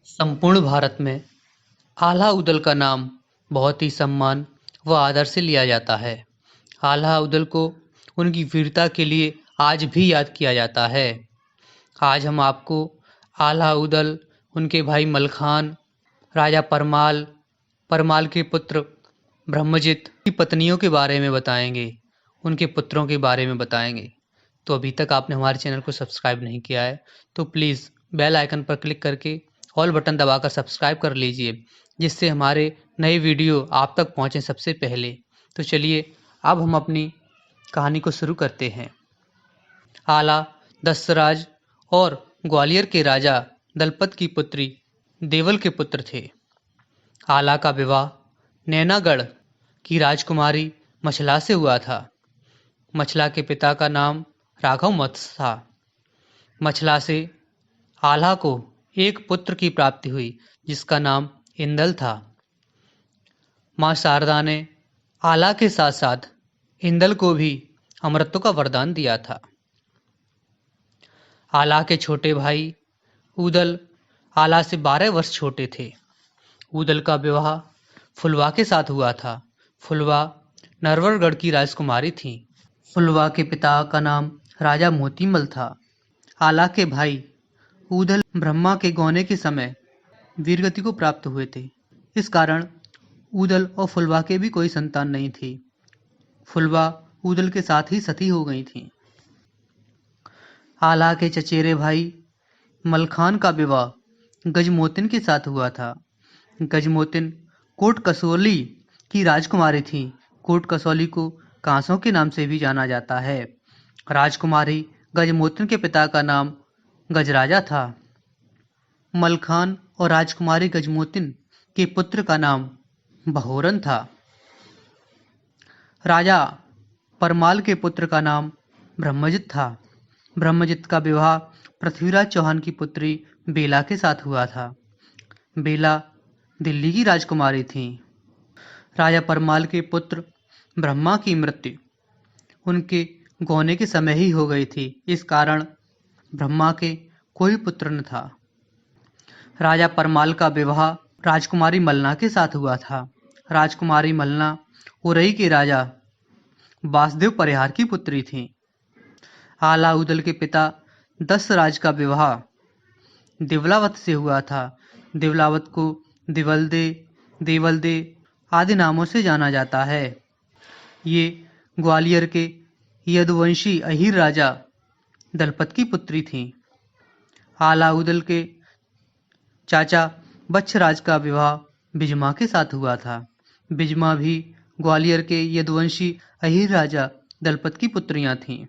संपूर्ण भारत में आल्हा उदल का नाम बहुत ही सम्मान व आदर से लिया जाता है। आल्हा उदल को उनकी वीरता के लिए आज भी याद किया जाता है। आज हम आपको आल्हा उदल, उनके भाई मलखान, राजा परमाल, परमाल के पुत्र ब्रह्मजित की पत्नियों के बारे में बताएंगे, उनके पुत्रों के बारे में बताएंगे। तो अभी तक आपने हमारे चैनल को सब्सक्राइब नहीं किया है तो प्लीज़ बेल आइकन पर क्लिक करके ऑल बटन दबाकर सब्सक्राइब कर लीजिए, जिससे हमारे नए वीडियो आप तक पहुंचे सबसे पहले। तो चलिए अब हम अपनी कहानी को शुरू करते हैं। आला दशराज और ग्वालियर के राजा दलपत की पुत्री देवल के पुत्र थे। आला का विवाह नैनागढ़ की राजकुमारी मछला से हुआ था। मछला के पिता का नाम राघव मत्स्य था। मछला से आल्हा को एक पुत्र की प्राप्ति हुई जिसका नाम इंदल था। मां शारदा ने आला के साथ साथ इंदल को भी अमरत्व का वरदान दिया था। आला के छोटे भाई उदल आला से 12 वर्ष छोटे थे। उदल का विवाह फुलवा के साथ हुआ था। फुलवा नरवरगढ़ की राजकुमारी थी। फुलवा के पिता का नाम राजा मोतीमल था। आला के भाई उदल ब्रह्मा के गौने के समय वीरगति को प्राप्त हुए थे। इस कारण उदल और फुलवा के भी कोई संतान नहीं थी। फुलवा उदल के साथ ही सती हो गई थी। आला के चचेरे भाई मलखान का विवाह गजमोतिन के साथ हुआ था। गजमोतिन कोट कसौली की राजकुमारी थी। कोट कसौली को कांसों के नाम से भी जाना जाता है। राजकुमारी गजमोतिन के पिता का नाम गजराजा था। मलखान और राजकुमारी गजमोतिन के पुत्र का नाम बहोरन था। राजा परमाल के पुत्र का नाम ब्रह्मजित था। ब्रह्मजित का विवाह पृथ्वीराज चौहान की पुत्री बेला के साथ हुआ था। बेला दिल्ली की राजकुमारी थी। राजा परमाल के पुत्र ब्रह्मा की मृत्यु उनके गौने के समय ही हो गई थी। इस कारण ब्रह्मा के कोई पुत्र न था। राजा परमाल का विवाह राजकुमारी मलना के साथ हुआ था। राजकुमारी मलना उरई के राजा वासुदेव परिहार की पुत्री थी। आला उदल के पिता दशराज का विवाह दिवलावत से हुआ था। दिवलावत को दिवलदे, देवलदे आदि नामों से जाना जाता है। ये ग्वालियर के यदुवंशी अहीर राजा दलपत की पुत्री थी। आला उदल के चाचा बच्छराज का विवाह बिजमा के साथ हुआ था। बिजमा भी ग्वालियर के यदुवंशी अहीर राजा दलपत की पुत्रियां थीं।